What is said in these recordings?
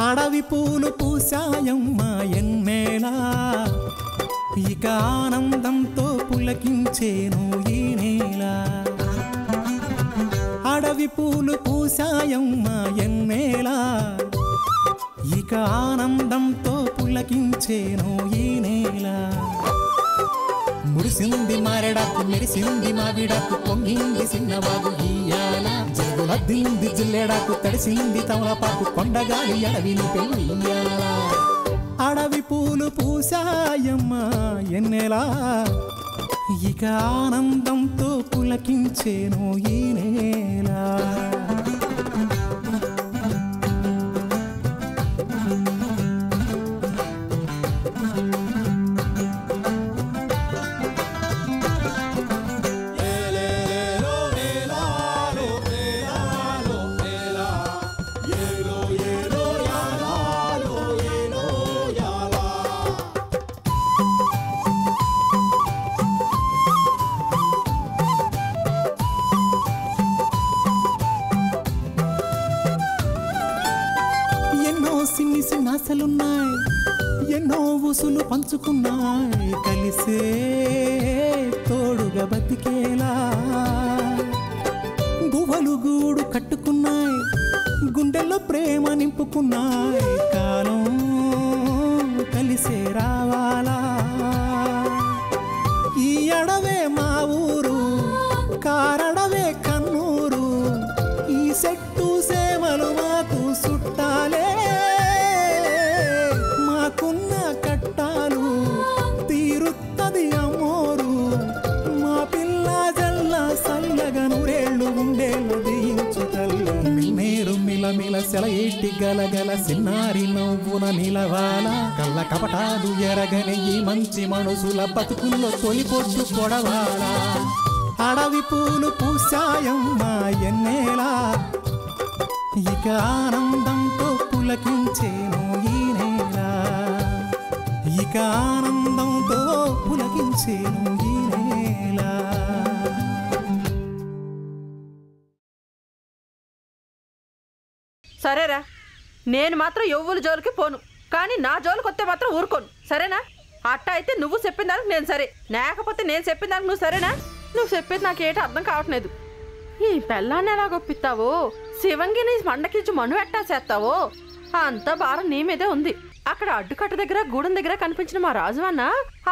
అడవి పూలు పూసాయమ్మ ఎన్నేలా ఇక ఆనందంతో పులకించేను ఈ నేల. అడవి పూలు పూసాయమ్మ ఎన్నేలా ఇక ఆనందంతో పులకించేను ఈ నేల. మురిసింది మారెడాకు మెరిసింది మావిడాకు పొంగింది సిన్నవాగు ఇయ్యాల. జగులద్దింది జిల్లెడాకు తడిసింది తమలపాకు కొండగాలి అడవిని పెయ్యాల. అడవి పూలు పూసాయమ్మ ఎన్నెలా ఇక ఆనందంతో పులకించేను ఈ నేల. సిన్ని సిన్నాసలున్నాయి ఎన్నో ఊసులు పంచుకున్నాయి కలిసే తోడుగా బతికేలా. గువ్వలు గూడు కట్టుకున్నాయి గుండెల్లో ప్రేమ నింపుకున్నాయి కాలం కలిసే రావాలా. ఈ అడవే మా ఊరు కారడవే కన్నూరు ఈ చెట్టు సేమలు మాకు చుట్టాలే. మాకున్న కట్టాలు తీరుత్తది అమ్మోరు మా పిల్ల జల్ల సల్లగా నూరేళ్ళు ఉండేళ్ళు దీయించు తల్లి. మీరు మిలమిల సెలయేటి గలగల సిన్నారి నవ్వున నిలవాల. కళ్ళ కపటాలు ఎరగని ఈ మంచి మనసుల బతుకుల్లో తొలిపొట్టు పొడవాల. అడవి పూలు పూసాయమ్మ ఎన్నేలా ఇక ఆనందంతో పులకించేను ఈ నేల. ఇక ఆనందంతో పులకించేను ఈ నేల. సరేరా, నేను మాత్రం ఎవ్వరు జోలికి పోను, కానీ నా జోలికి వస్తే మాత్రం ఊరుకోను, సరేనా? అట్ట అయితే నువ్వు చెప్పిన దానికి నేను సరే, లేకపోతే నేను చెప్పిన దానికి నువ్వు సరేనా? నువ్వు చెప్పేది నాకు ఏంటో అర్థం కావట్లేదు. ఈ పెళ్ళాన్ని ఎలా గొప్పిస్తావో, శివంగిని మండకించి మను ఎట్టా చేస్తావో అంత భారం నీ మీదే ఉంది. అక్కడ అడ్డుకట్ట దగ్గర గూడెం దగ్గర కనిపించిన మా రాజు అన్న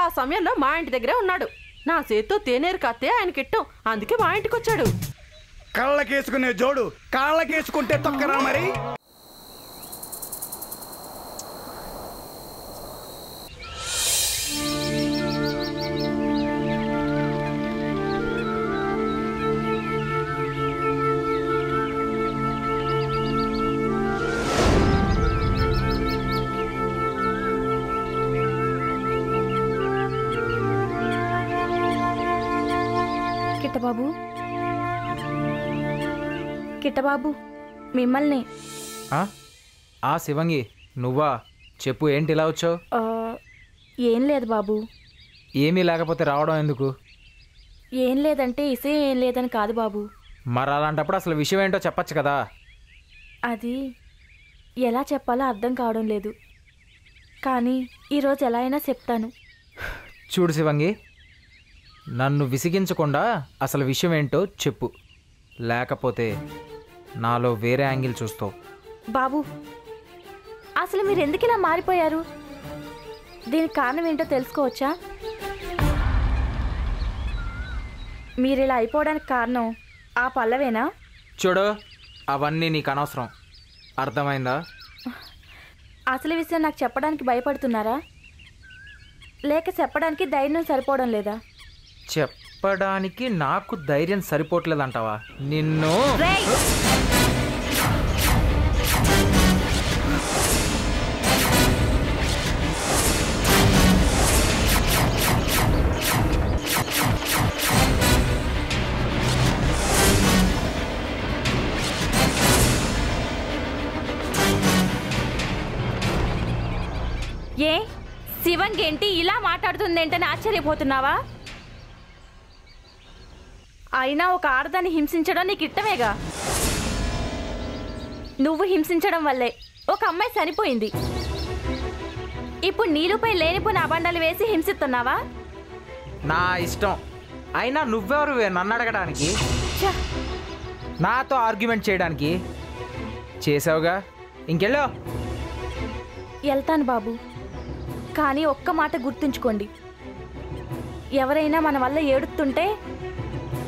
ఆ సమయంలో మా ఇంటి దగ్గరే ఉన్నాడు. నా చేత్తో తేనేరు కాస్తే ఆయనకిట్టం, అందుకే మా ఇంటికి వచ్చాడు. కళ్ళకేసుకునే జోడు కాళ్ళకేసుకుంటే తొక్కరా మరి. కిట్టబాబు, కిట్టబాబు మిమ్మల్ని. ఆ శివంగి నువ్వా? చెప్పు, ఏంటి ఇలా వచ్చావు? ఏం లేదు బాబు. ఏమీ లేకపోతే రావడం ఎందుకు? ఏం లేదంటే ఇసే ఏం లేదని కాదు బాబు. మరి అలాంటప్పుడు అసలు విషయం ఏంటో చెప్పచ్చు కదా. అది ఎలా చెప్పాలో అర్థం కావడం లేదు, కానీ ఈరోజు ఎలా అయినా చెప్తాను. చూడు శివంగి, నన్ను విసిగించకుండా అసలు విషయం ఏంటో చెప్పు, లేకపోతే నాలో వేరే యాంగిల్ చూస్తావు. బాబు, అసలు మీరు ఎందుకు ఇలా మారిపోయారు? దీనికి కారణం ఏంటో తెలుసుకోవచ్చా? మీరు ఇలా అయిపోవడానికి కారణం ఆ పల్లవేనా? చూడు, అవన్నీ నీకు అనవసరం, అర్థమైందా? అసలు విషయం నాకు చెప్పడానికి భయపడుతున్నారా, లేక చెప్పడానికి ధైర్యం సరిపోవడం లేదా? చెప్పడానికి నాకు ధైర్యం సరిపోవట్లేదంటావా? నిన్ను రేయ్! ఏ శివంగేంటి ఇలా మాట్లాడుతుందేంటని ఆశ్చర్యపోతున్నావా? అయినా ఒక ఆడదాన్ని హింసించడం నీకు ఇష్టమేగా. నువ్వు హింసించడం వల్లే ఒక అమ్మాయి చనిపోయింది. ఇప్పుడు నీలుపై లేనిపోయిన అబండాలు వేసి హింసిస్తున్నావా? నా ఇష్టం. అయినా నువ్వెవరు నన్ను అడగడానికి, ఛ! నాతో ఆర్గ్యుమెంట్ చేయడానికి? చేసావుగా, ఇంకెళ్ళో. వెళ్తాను బాబు, కానీ ఒక్క మాట గుర్తుంచుకోండి, ఎవరైనా మన వల్ల ఏడుస్తుంటే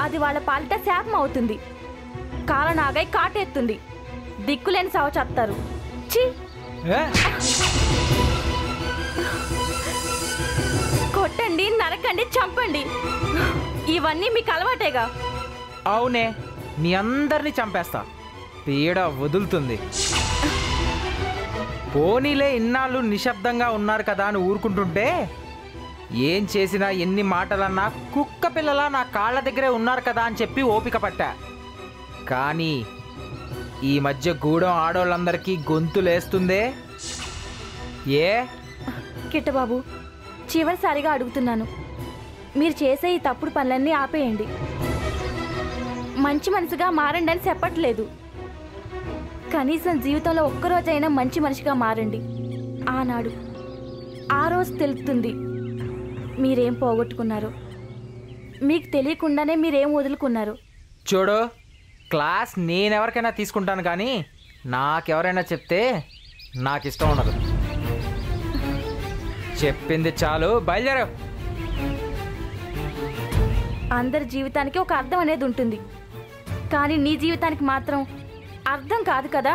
అది వాళ్ళ పాలిట శాపం అవుతుంది. కాలనాగై కాటెత్తుంది, దిక్కులేని సావ చేస్తారు. ఛీ! ఏ? కొట్టండి, నరకండి, చంపండి, ఇవన్నీ మీకు అలవాటేగా. అవునే, మీ అందరినీ చంపేస్తా, పీడ వదులుతుంది. పోనీలే, ఇన్నాళ్ళు నిశ్శబ్దంగా ఉన్నారు కదా అని ఊరుకుంటుంటే, ఏం చేసినా ఎన్ని మాటలన్నా కుక్క పిల్లలా నా కాళ్ళ దగ్గరే ఉన్నారు కదా అని చెప్పి ఓపిక పట్టా. కానీ ఈ మధ్య గూడెం ఆడోళ్ళందరికీ గొంతులేస్తుందే. ఏ? కిట్టబాబు, చివరిసారిగా అడుగుతున్నాను, మీరు చేసే ఈ తప్పుడు పనులన్నీ ఆపేయండి. మంచి మనసుగా మారండి అని చెప్పట్లేదు, కనీసం జీవితంలో ఒక్కరోజైనా మంచి మనిషిగా మారండి. ఆనాడు ఆ రోజు తెలుస్తుంది మీరేం పోగొట్టుకున్నారో, మీకు తెలియకుండానే మీరేం వదులుకున్నారు. చూడు, క్లాస్ నేనెవరికైనా తీసుకుంటాను, కానీ నాకెవరైనా చెప్తే నాకు ఇష్టం ఉండదు. చెప్పింది చాలు, బయలుదేరు. అందరి జీవితానికి ఒక అర్థం అనేది ఉంటుంది, కానీ నీ జీవితానికి మాత్రం అర్థం కాదు కదా.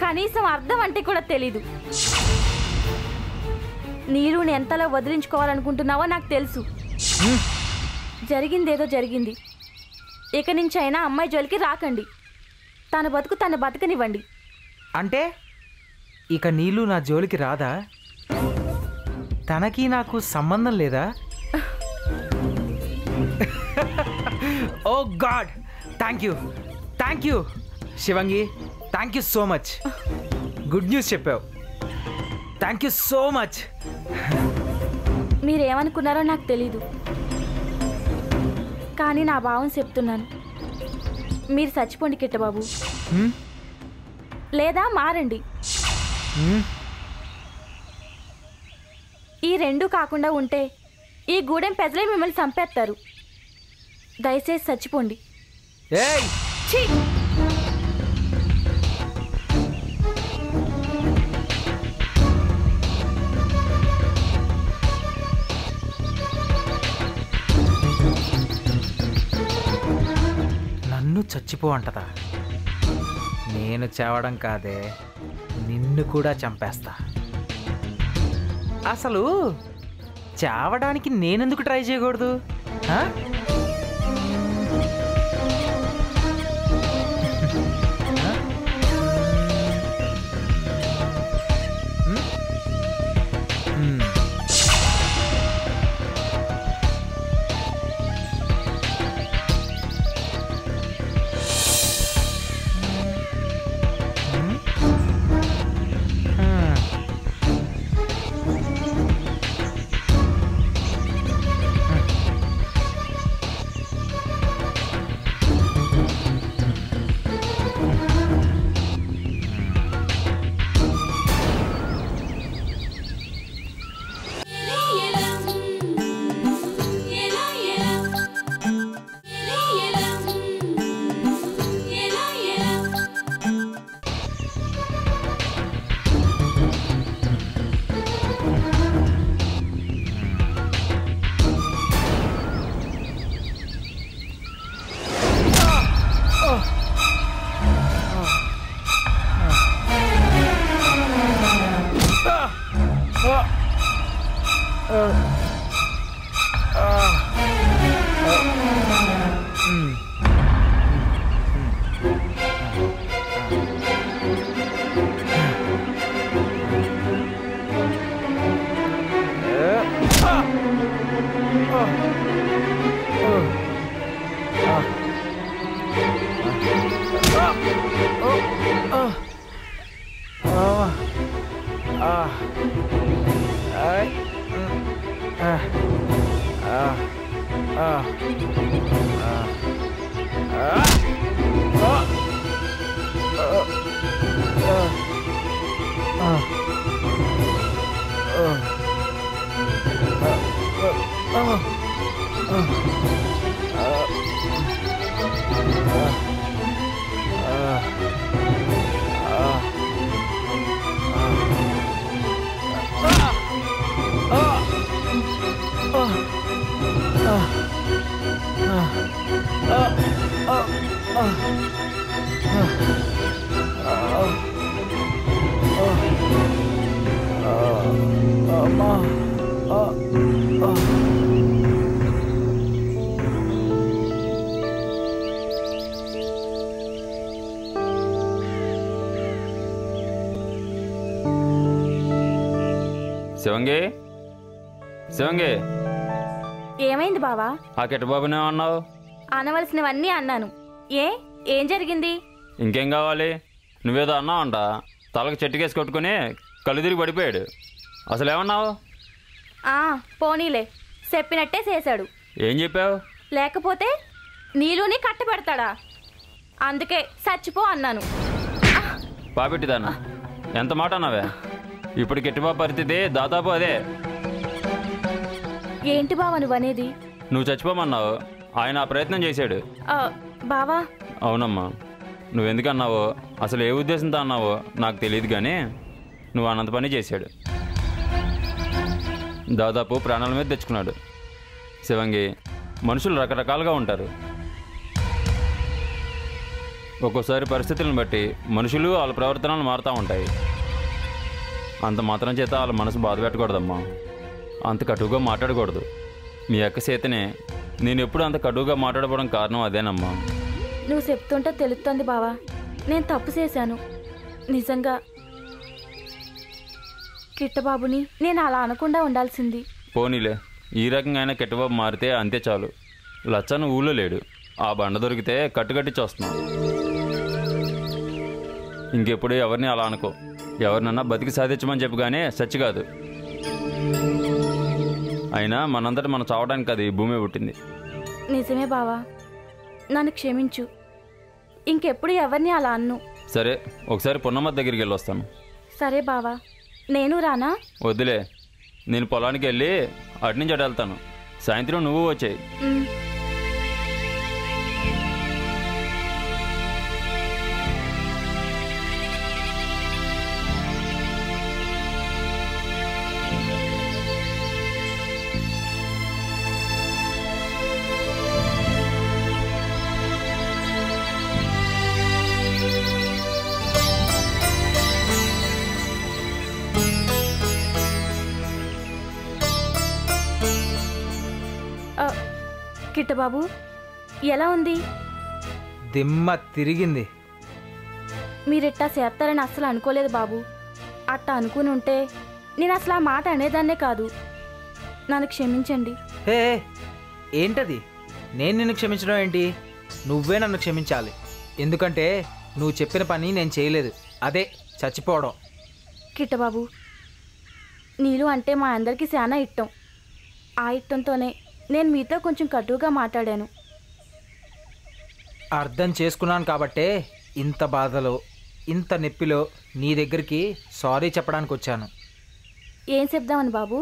కనీసం అర్థం అంటే కూడా తెలీదు. నీరుని ఎంతలా వదిలించుకోవాలనుకుంటున్నావో నాకు తెలుసు. జరిగిందేదో జరిగింది, ఇక నుంచి అయినా అమ్మాయి జోలికి రాకండి. తన బతుకు తన బతకనివ్వండి. అంటే ఇక నీళ్ళు నా జోలికి రాదా? తనకి నాకు సంబంధం లేదా? Oh god, thank you Shivangi, thank you so much. Good news చెప్పావు, థ్యాంక్ యూ సో మచ్. మీరేమనుకున్నారో నాకు తెలీదు, కానీ నా భావం చెప్తున్నాను. మీరు చచ్చిపోండి కిట్టబాబు, లేదా మారండి. ఈ రెండూ కాకుండా ఉంటే ఈ గూడెం పెద్దలే మిమ్మల్ని చంపేస్తారు. దయచేసి చచ్చిపోండి. ఏయ్, ఛీ! నన్ను చచ్చిపో అంటదా? నేను చావడం కాదే, నిన్ను కూడా చంపేస్తా. అసలు చావడానికి నేనెందుకు ట్రై చేయకూడదు? ఆ? శివంగి, శివంగి, ఏమైంది బావా? ఆ కిట్టబాబునే అన్నావు? అనవలసినవన్నీ అన్నాను. ఏం జరిగింది? ఇంకేం కావాలి? నువ్వేదో అన్నావంట. తలకు చెట్టుకేసి కొట్టుకుని కళ్ళు తిరిగి పడిపోయాడు. అసలు ఏమన్నావు? పోనీలే, చెప్పినట్టే చేశాడు. ఏం చెప్పావు? లేకపోతే నీలుని కట్టబెడతాడా? అందుకే చచ్చిపో అన్నాను. పాపెట్టిదానా, ఎంత మాట అన్నావే? ఇప్పుడు కిట్టబాబు పరిస్థితి దాదాపు అదే. ఏంటి బావా నువ్వనేది? నువ్వు చచ్చిపోమన్నావు, ఆయన ఆ ప్రయత్నం చేశాడు. బావా? అవునమ్మా, నువ్వెందుకన్నావో, అసలు ఏ ఉద్దేశంతో అన్నావో నాకు తెలియదు, కానీ నువ్వు అనంత పని చేశాడు. దాదాపు ప్రాణాల మీద తెచ్చుకున్నాడు. శివంగి, మనుషులు రకరకాలుగా ఉంటారు. ఒక్కోసారి పరిస్థితులను బట్టి మనుషులు వాళ్ళ ప్రవర్తనలు మారుతూ ఉంటాయి. అంత మాత్రం చేత వాళ్ళ మనసు బాధ పెట్టకూడదమ్మా, అంత కటువుగా మాట్లాడకూడదు. మీ అక్క చేతనే నేను ఎప్పుడు అంత కటువుగా మాట్లాడడం కారణం అదేనమ్మా. నువ్వు చెప్తుంటే తెలుస్తుంది బావా, నేను తప్పు చేశాను. నిజంగా కిట్టబాబుని నేను అలా అనకుండా ఉండాల్సింది. పోనీలే, ఈ రకంగా అయినా కిట్టబాబు మారితే అంతే చాలు. లచ్చను ఊళ్ళో లేడు, ఆ బండ దొరికితే కట్టుకట్టి చూస్తున్నాం. ఇంకెప్పుడు ఎవరిని అలా అనుకో. ఎవరినన్నా బతికి సాధించమని చెప్పు, కానీ సచ్చి కాదు. అయినా మనందట మనం చావడానికి అది ఈ భూమి పుట్టింది. నిజమే బావా, నన్ను క్షమించు. ఇంకెప్పుడు ఎవరిని అలా అన్ను. సరే, ఒకసారి పొన్నమ్మ దగ్గరికి వెళ్ళి వస్తాను. సరే బావా, నేను రానా? వద్దులే, నేను పొలానికి వెళ్ళి అటు నుంచి అటు వెళ్తాను. సాయంత్రం నువ్వు వచ్చాయి. కిట్టబాబు, ఎలా ఉంది? దిమ్మ తిరిగింది. మీరిట్టా చేస్తారని అస్సలు అనుకోలేదు బాబు. అట్టా అనుకుని ఉంటే నేను అసలు ఆ మాట అనేదాన్నే కాదు. నన్ను క్షమించండి. ఏంటది? నేను నిన్ను క్షమించడం ఏంటి? నువ్వే నన్ను క్షమించాలి. ఎందుకంటే నువ్వు చెప్పిన పని నేను చేయలేదు, అదే చచ్చిపోవడం. కిట్టబాబు, నీళ్ళు అంటే మా అందరికీ చాలా ఇష్టం. ఆ ఇష్టంతోనే నేను మీతో కొంచెం కటువుగా మాట్లాడాను. అర్థం చేసుకున్నాను కాబట్టే ఇంత బాధలో, ఇంత నొప్పిలో నీ దగ్గరికి సారీ చెప్పడానికి వచ్చాను. ఏం చెప్దామని బాబు?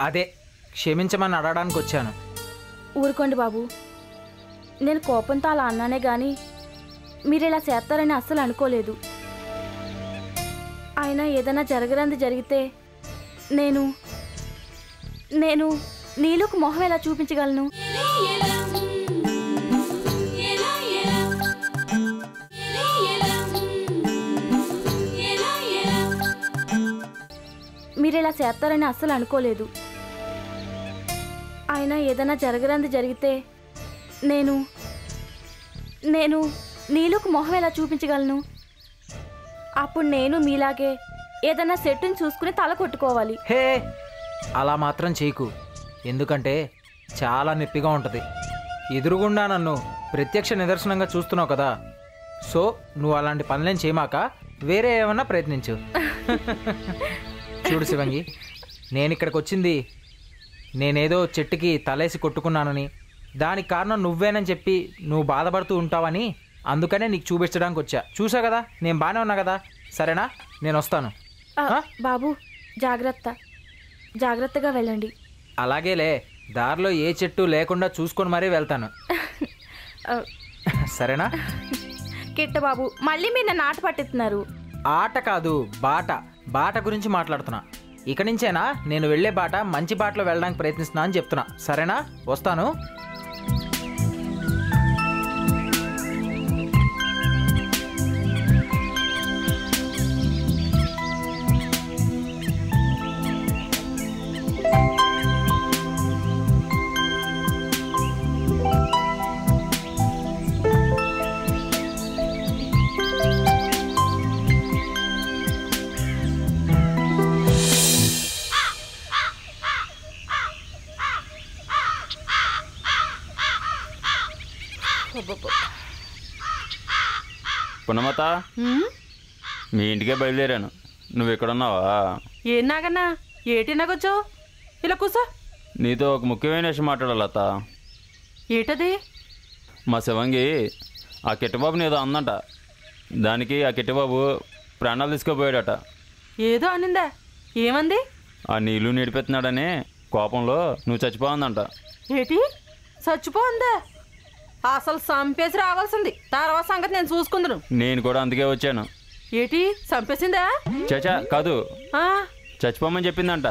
అదే క్షమించమని అడగడానికి వచ్చాను. ఊరుకోండి బాబు, నేను కోపంతో అలా అన్నానే కానీ మీరు ఇలా చేస్తారని అస్సలు అనుకోలేదు. అయినా ఏదైనా జరగరంది జరిగితే నేను నీలుకు మొహం ఎలా చూపించగలను? మీరు ఇలా చేస్తారని అస్సలు అనుకోలేదు. అయినా ఏదైనా జరగరాంది జరిగితే నేను నేను నీలుకు మొహం ఎలా చూపించగలను? అప్పుడు నేను మీలాగే ఏదైనా సెట్టుని చూసుకుని తల కొట్టుకోవాలి. హే, అలా మాత్రం చేయకు. ఎందుకంటే చాలా నొప్పిగా ఉంటుంది. ఎదురుగుండా నన్ను ప్రత్యక్ష నిదర్శనంగా చూస్తున్నావు కదా. సో నువ్వు అలాంటి పనులేం చేయమాక, వేరే ఏమన్నా ప్రయత్నించు. చూడు శివంగి, నేను ఇక్కడికి వచ్చింది నేనేదో చెట్టుకి తలేసి కొట్టుకున్నానని, దానికి కారణం నువ్వేనని చెప్పి నువ్వు బాధపడుతూ ఉంటావని, అందుకనే నీకు చూపించడానికి వచ్చా. చూసా కదా నేను బాగానే ఉన్నా కదా. సరేనా, నేను వస్తాను. బాబు జాగ్రత్తగా వెళ్ళండి. అలాగేలే, దారిలో ఏ చెట్టు లేకుండా చూసుకొని మరీ వెళ్తాను. సరేనా? కిట్టబాబు, మళ్ళీ మీరు నన్ను ఆట పట్టిస్తున్నారు. ఆట కాదు, బాట గురించి మాట్లాడుతున్నా. ఇక నుంచేనా నేను వెళ్ళే బాట మంచి బాటలో వెళ్ళడానికి ప్రయత్నిస్తున్నా అని చెప్తున్నా. సరేనా, వస్తాను. పున్నమత, మీ ఇంటికే బయలుదేరాను. నువ్వు ఎక్కడున్నావా? ఏం నాగన్నా, ఏటి నాగొచ్చు? ఇలా కూసో. నీతో ఒక ముఖ్యమైన విషయం మాట్లాడాలి లత. ఏటది? మా శివంగి ఆ కిట్టబాబుని ఏదో అందంట. దానికి ఆ కిట్టబాబు ప్రాణాలు తీసుకుపోయాడట. ఏదో అనిందా? ఏమంది? ఆ నీళ్ళు నిడిపెత్తున్నాడని కోపంలో నువ్వు చచ్చిపోవందంట. ఏటి చచ్చిపోందా? అసలు చంపేసి రావాల్సింది, తర్వాత సంగతి నేను చూసుకుందును. నేను కూడా అందుకే వచ్చాను. ఏటి చంపేసిందా? చచా కాదు, చచ్చిపోమని చెప్పిందంట.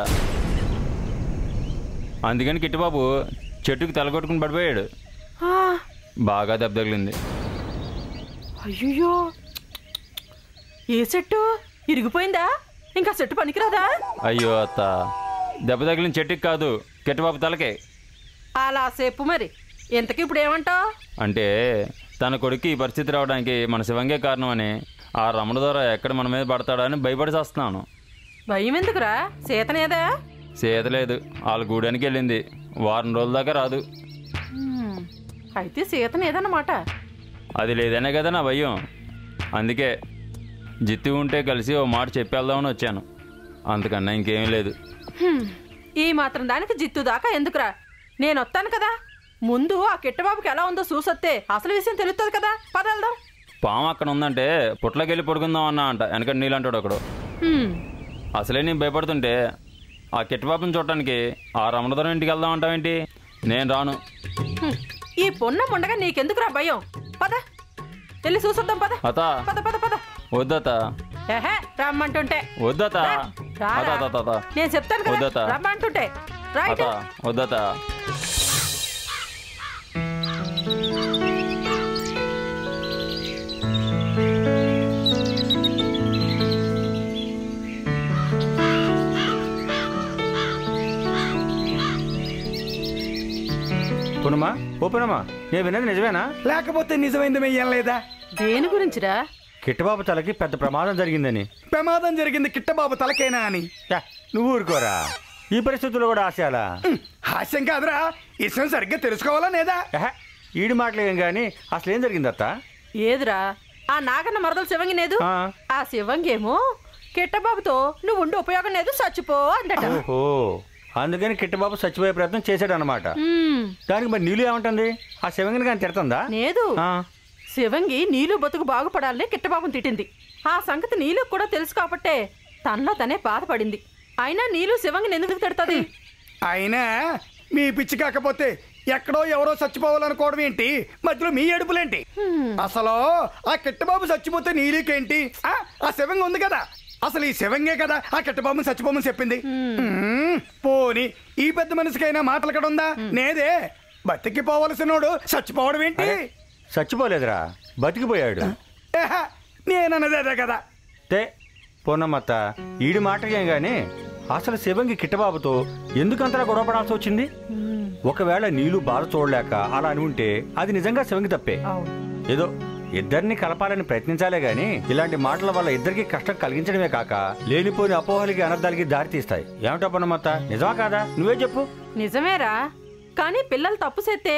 అందుకని కిట్టబాబు చెట్టుకు తలగొట్టుకుని పడిపోయాడు. బాగా దెబ్బ తగిలింది. అయ్యో, ఏ చెట్టు ఇరిగిపోయిందా? ఇంకా చెట్టు పనికిరాదా? అయ్యో అత్త, దెబ్బ తగిలిన చెట్టుకి కాదు, కిట్టబాబు తలకే. అలా చెప్పు మరి. ఇంతకి ఇప్పుడు ఏమంటావు? అంటే తన కొడుకు ఈ పరిస్థితి రావడానికి మన శివంగే కారణమని, ఆ రమణ ద్వారా ఎక్కడ మన మీద పడతాడా అని భయపడి చేస్తున్నాను. భయం ఎందుకురా? సీతనేదా? సీత లేదు, వాళ్ళ గూడానికి వెళ్ళింది. వారం రోజుల దాకా రాదు. అయితే సీతనేదన్నమాట. అది లేదనే కదా నా భయం. అందుకే జిత్తు ఉంటే కలిసి ఓ మాట చెప్పేద్దామని వచ్చాను. అంతకన్నా ఇంకేమీ లేదు. ఈ మాత్రం దానికి జిత్తు దాకా ఎందుకురా? నేను వస్తాను కదా. ముందు ఆ కిట్టబాబుకి ఎలా ఉందో చూసొస్తే అసలు విషయం తెలుస్తుంది కదా. పదల్దాం. పాము అక్కడ ఉందంటే పుట్లోకి వెళ్ళి పడుకుందాం అన్నా అంట. వెనక నీళ్ళంటాడు ఒకడు. అసలే నేను భయపడుతుంటే ఆ కిట్టబాబుని చూడటానికి ఆ రమణధరం ఇంటికి వెళ్దాం అంటావేంటి? నేను రాను. ఈ పొన్నం ఉండగా నీకెందుకురా భయం? పద వెళ్ళి చూసొద్దాం. పద పద పద పద. వద్దత, రమ్మంటుంటే వద్దత, నేను చెప్తాను కదా. రమ్మంటుంటే వద్దత. పునమా, ఓ పునమా, నేను విన్నది నిజమేనా? లేకపోతే నిజమైంది మెయ్యం లేదా? దేని గురించిరా? కిట్టబాబు తలకి పెద్ద ప్రమాదం జరిగిందని. ప్రమాదం జరిగింది కిట్టబాబు తలకేనా అని? నువ్వు ఊరుకోరా, ఈ పరిస్థితుల్లో కూడా హాస్యాలా? హాస్యం కాదురా, ఈ విషయం సరిగ్గా తెలుసుకోవాలా లేదా? ఈడి మాటలేం గాని అసలు ఏం జరిగిందత్త? ఏదిరా, ఆ నాగన్న మరదలు శివంగి లేదు. ఆ శివంగి ఏమో కిట్టబాబుతో నువ్వు ఉండి ఉపయోగం లేదు, చచ్చిపో అందట. ఓహో, అందుకని కిట్టబాబు చచ్చిపోయే ప్రయత్నం చేశాడు అనమాట. దానికి మరి నీళ్ళు ఏమంటుంది? ఆ శివంగిని కానీ తిడుతుందా? లేదు, శివంగి నీళ్ళు బతుకు బాగుపడాలని కిట్టబాబుని తిట్టింది. ఆ సంగతి నీళ్ళు కూడా తెలుసు కాబట్టే తనలో తనే బాధపడింది. అయినా నీళ్ళు శివంగిని ఎందుకు తిడుతుంది? అయినా మీ పిచ్చి కాకపోతే ఎక్కడో ఎవరో చచ్చిపోవాలనుకోవడం ఏంటి? మధ్యలో మీ ఏడుపులేంటి? అసలు ఆ కిట్టబాబు చచ్చిపోతే నీళ్ళకేంటి? ఆ శివంగి ఉంది కదా, అసలు ఈ శివంగే కదా ఆ కిట్టబాబుని చచ్చిపోమని చెప్పింది. పోని ఈ పెద్ద మనిషికైనా మాటలు ఇక్కడ ఉందా? నేదే. బతికిపోవలసినోడు చచ్చిపోవడం ఏంటి? చచ్చిపోలేదురా, బతికిపోయాడు. నేనన్నదే కదా. తే పూర్ణమత్త, ఈడి మాటకేం గాని అసలు శివంగి కిట్టబాబుతో ఎందుకంతలా గొడవపడాల్సి వచ్చింది? ఒకవేళ నీళ్ళు బాధ చూడలేక అలా అని ఉంటే అది నిజంగా శివంగి తప్పే. ఏదో ఇద్దరిని కలపాలని ప్రయత్నించాలే గాని ఇలాంటి మాటల వల్ల ఇద్దరికి కష్టం కలిగించడమే కాక లేనిపోని అపోహలకి అనర్థాలకి దారి తీస్తాయి. ఏమిటో పన్నమత్త, నిజమా కాదా? నువ్వే చెప్పు. నిజమేరా, కానీ పిల్లలు తప్పు చేస్తే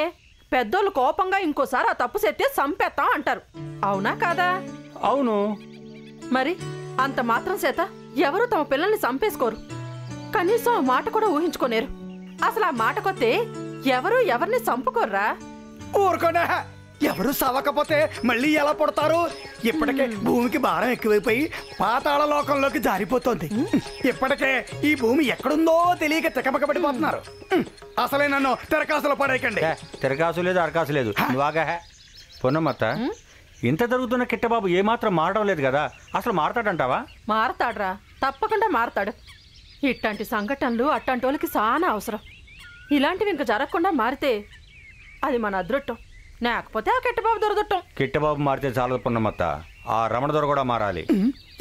పెద్దోళ్ళు కోపంగా ఇంకోసారి ఆ తప్పు చేస్తే సంపేత్తాం అంటారు. అవునా కాదా? అవును. మరి అంత మాత్రం చేత ఎవరు తమ పిల్లల్ని చంపేసుకోరు. కనీసం ఆ మాట కూడా ఊహించుకోలేరు. అసలు ఆ మాటకొస్తే ఎవరు ఎవరిని చంపుకోర్రా. ఊరుకోనా, ఎవరు సవకపోతే మళ్ళీ ఎలా పుడతారు? ఇప్పటికే భూమికి భారం ఎక్కువైపోయి పాతాళ లోకంలోకి జారిపోతుంది. ఇప్పటికే ఈ భూమి ఎక్కడుందో తెలియక తికమకబడిపోతున్నారు. అసలే నన్ను తెరకాసులు పడేయకండి. తెరకాసు లేదు, అరకాసు లేదు. నువ్వాగా పొన్నమత్త, ఇంత జరుగుతున్న కిట్టబాబు ఏమాత్రం మారడం లేదు కదా, అసలు మారతాడంటావా? మారతాడ్రా, తప్పకుండా మారతాడు. ఇట్లాంటి సంఘటనలు అట్లాంటోళ్ళకి చాలా అవసరం. ఇలాంటివి ఇంక జరగకుండా మారితే అది మన అదృష్టం, లేకపోతే ఆ కిట్టబాబు దొరదట్టం. కిట్టబాబు మారితే చాలదు పొన్నమత్త, ఆ రమణదొర కూడా మారాలి.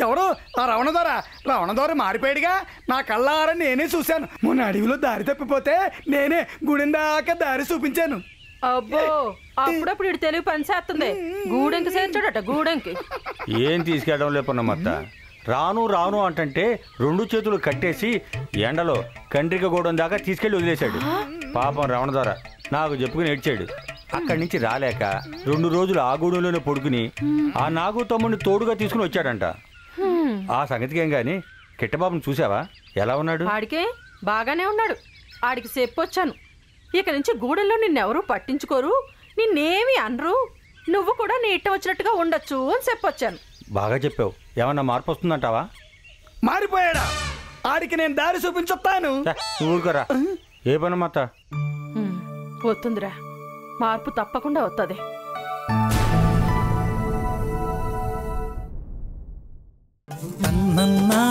ఎవరు ఆ రవణదొర? రవణదొర మారిపోయాడుగా, నా కళ్ళారని నేనే చూశాను. మొన్న అడవిలో దారి తప్పిపోతే నేనే గుడి దాకా దారి చూపించాను. అబ్బో, అప్పుడప్పుడు ఇటు తెలుగు పని చేస్తుంది. గూడెంకి చేర్చాడట, గూడెంకి. ఏం తీసుకెళ్ళడం లే పొన్నమత్త, రాను రాను అంటంటే 2 చేతులు కట్టేసి ఎండలో కండ్రిక గూడెం దాకా తీసుకెళ్లి వదిలేశాడు. పాపం రమణదొర నాకు చెప్పుకుని ఏడ్చాడు. అక్కడి నుంచి రాలేక 2 రోజులు ఆ గూడెంలోనే పడుకుని ఆ నాగు తమ్ముడిని తోడుగా తీసుకుని వచ్చాడంట. ఆ సంగతికి ఏం గాని కిట్టబాబుని చూసావా? ఎలా ఉన్నాడు? ఆడికే బాగానే ఉన్నాడు. ఆడికి చెప్పొచ్చాను, ఇక నుంచి గూడెంలో నిన్నెవరూ పట్టించుకోరు, నిన్నేమి అనరు, నువ్వు కూడా నీ ఇట్ట వచ్చినట్టుగా ఉండొచ్చు అని చెప్పొచ్చాను. బాగా చెప్పావు. ఏమన్నా మార్పు వస్తుందంటావా? మారిపోయాడా? ఆడికి నేను దారి చూపించొస్తాను. నువ్వు ఊరుకోరా. ఏ పనమ్మత్త? వస్తుందిరా, మార్పు తప్పకుండా వస్తుంది. నన్నా